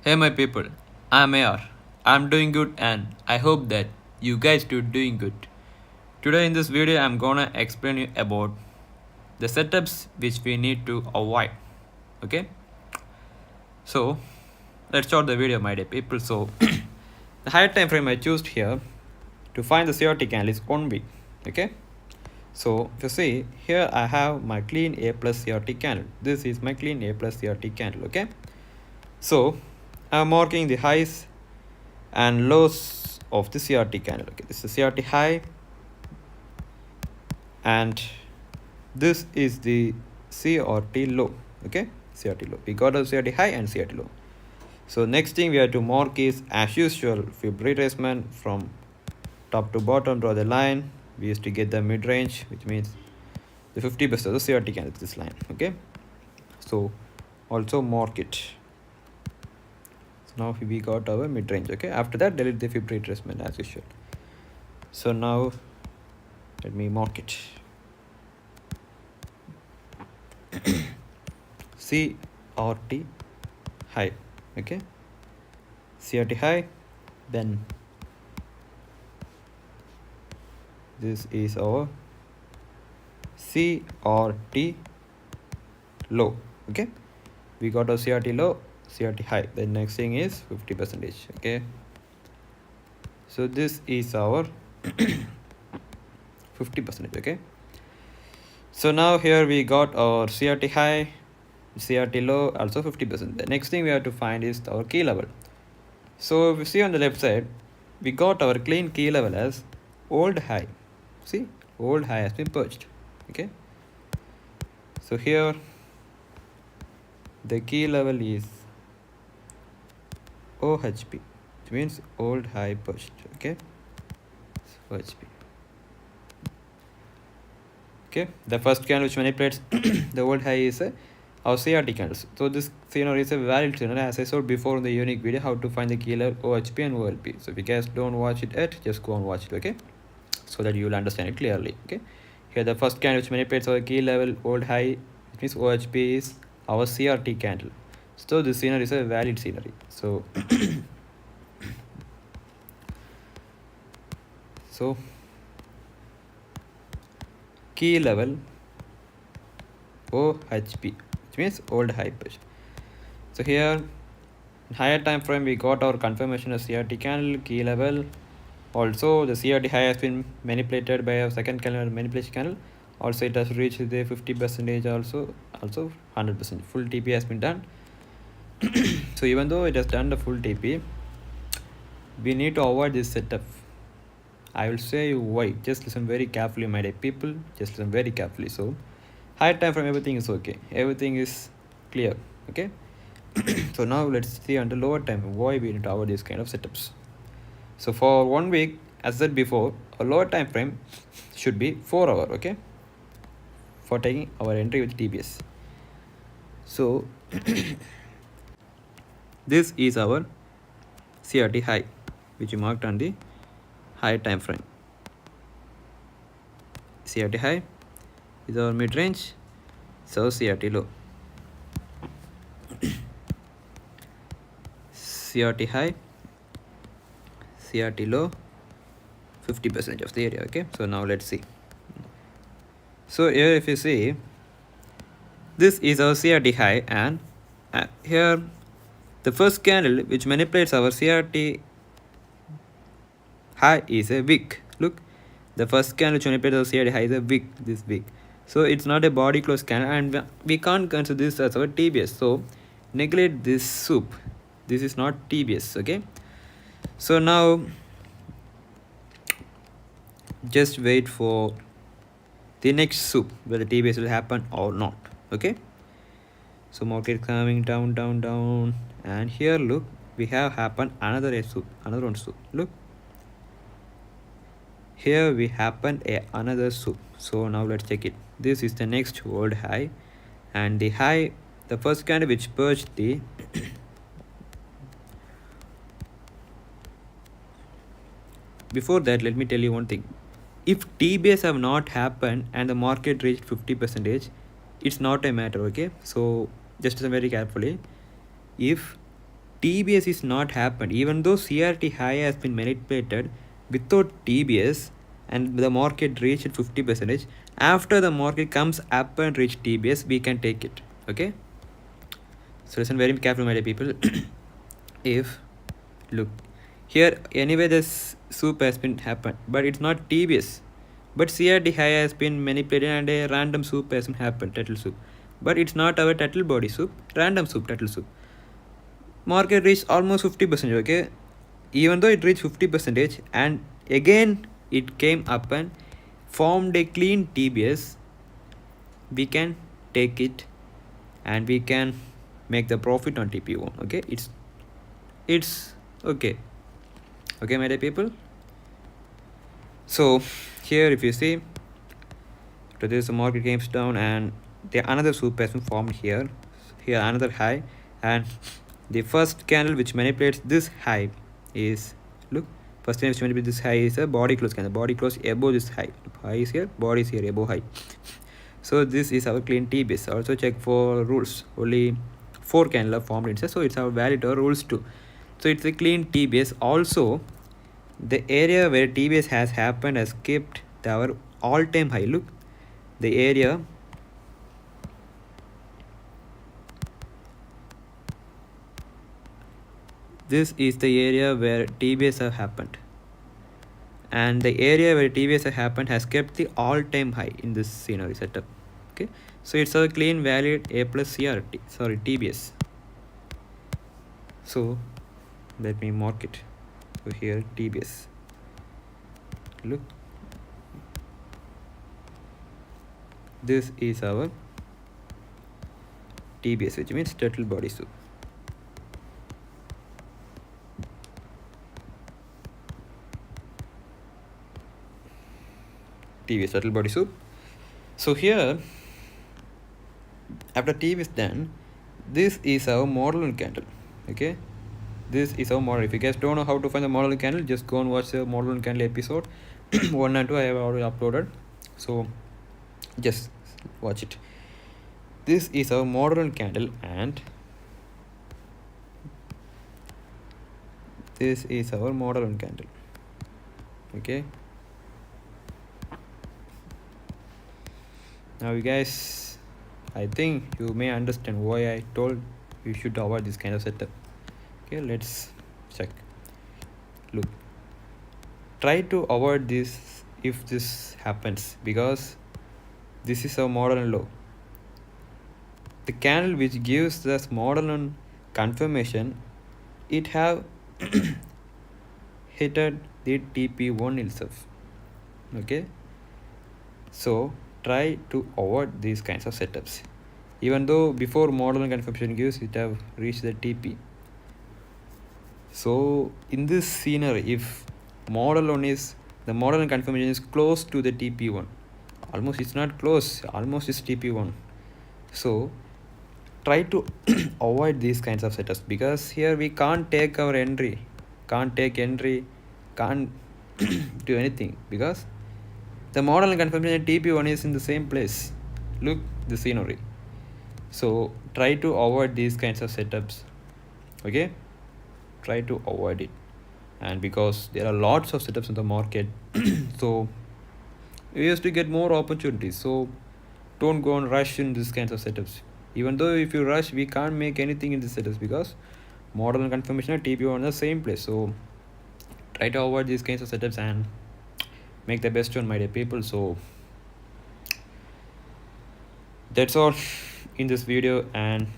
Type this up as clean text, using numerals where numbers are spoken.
Hey my people, I'm AR. I'm doing good and I hope that you guys too doing good. Today in this video I'm gonna explain you about the setups which we need to avoid. Okay? So let's start the video my dear people. So the higher time frame I chose here to find the CRT candle is 1 week. Okay? So if you see here I have my clean A plus CRT candle. This is my clean A plus CRT candle. Okay? So I'm marking the highs and lows of the CRT candle. Okay, this is CRT high and this is the CRT low. Okay, CRT low. We got a CRT high and CRT low. So next thing we have to mark is as usual fib retracement from top to bottom. Draw the line. We used to get the mid range, which means the 50% of the CRT candle is this line. Okay, so also mark it. Now we got our mid range. Okay, after that delete the fib retracement as usual. So now let me mark it. CRT high. Okay, CRT high, then this is our CRT low. Okay, we got a CRT low, CRT high. The next thing is 50%. Okay, so this is our 50%. Okay, so now here we got our CRT high, CRT low, also 50%. The next thing we have to find is our key level. So if you see on the left side, we got our clean key level as old high. See, old high has been purged. Okay, so here the key level is OHP, which means old high purged. Okay, so OHP. Okay, the first candle which manipulates the old high is our CRT candles. So this scenario is a valid scenario, as I showed before in the unique video how to find the key level OHP and OLP. So if you guys don't watch it yet, just go and watch it. Okay, so that you will understand it clearly. Okay, here the first candle which manipulates our key level old high, which means OHP, is our CRT candle. So this scenario is a valid scenario. So so key level OHP, which means old high push. So here higher time frame we got our confirmation of CRT candle key level. Also the CRT high has been manipulated by a second candle manipulation candle. Also it has reached the 50%, also 100%. Full TP has been done. So even though it has done the full TP, we need to avoid this setup. I will say you why. Just listen very carefully, my dear people. Just listen very carefully. So higher time frame everything is okay. Everything is clear. Okay. So now let's see on the lower time why we need to avoid these kind of setups. So for 1 week, as said before, a lower time frame should be 4 hours. Okay, for taking our entry with TBS. So this is our CRT high, which we marked on the high time frame. CRT high is our mid range, so CRT low. CRT high, CRT low, 50% of the area. Okay, so now let's see. So here if you see, this is our CRT high, and here the first candle which manipulates our CRT high is a wick. Look, the first candle which manipulates our CRT high is a wick, this wick. So it's not a body close candle, and we can't consider this as our TBS. So neglect this soup. This is not TBS. Okay, so now just wait for the next soup whether TBS will happen or not. Okay, so market coming down, and here look, we have happened another soup, another one soup. Look, here we happened another soup. So now let's check it. This is the next old high, and the high, the first candle which purged the before that, let me tell you one thing. If TBS have not happened and the market reached 50%, it's not a matter. Okay, so just listen very carefully. If TBS is not happened. Even though CRT high has been manipulated without TBS and the market reached 50%, after the market comes up and reach TBS, we can take it. Okay. So listen very carefully, my dear people. If look here, anyway, this soup has been happened, but it's not TBS. But CRT high has been manipulated and a random soup has been happened, turtle soup. But it's not our turtle body soup, random soup, turtle soup. Market reached almost 50%, okay? Even though it reached 50%, and again it came up and formed a clean TBS, we can take it and we can make the profit on TP1. Okay, it's okay. Okay, my dear people. So here, if you see, to this the market came down and another soup has been formed here. Here another high, and the first candle which manipulates this high is, look, first candle which manipulates this high is a body close candle. Body close above this high. High is here, body is here, above high. So this is our clean T-base. Also check for rules. Only 4 candle are formed inside, so it's our valid or rules too. So it's a clean T-base. Also, the area where T-base has happened has kept our all-time high. Look, the area this is the area where TBS have happened, and the area where TBS have happened has kept the all-time high in this scenario setup. Okay, so it's a clean valid A plus CRT, sorry, TBS. So let me mark it. So here TBS, look, this is our TBS, which means turtle body soup. TBS, turtle body soup. So here, after TBS is done, this is our model and candle. Okay, this is our model. If you guys don't know how to find the model and candle, just go and watch the model and candle episode 1 and 2. I have already uploaded, so just watch it. This is our model and candle, and this is our model and candle. Okay, now you guys, I think you may understand why I told you should avoid this kind of setup. Okay, let's check. Look, try to avoid this if this happens, because this is our model and low. The candle which gives this model and confirmation, it have hitted the TP1 itself. Okay, so try to avoid these kinds of setups. Even though before model and confirmation gives, it have reached the TP. So in this scenario, if model on is, the model and confirmation is close to the TP1, almost it's not close, almost it's TP1. So try to avoid these kinds of setups, because here we can't take our entry, can't do anything, because the model and confirmation TP1 is in the same place. Look the scenery. So try to avoid these kinds of setups. Okay, try to avoid it. And because there are lots of setups in the market, so we used to get more opportunities. So don't go and rush in these kinds of setups. Even though if you rush, we can't make anything in these setups, because model and confirmation and TP1 are in the same place. So try to avoid these kinds of setups and make the best one, my dear people. So that's all in this video, and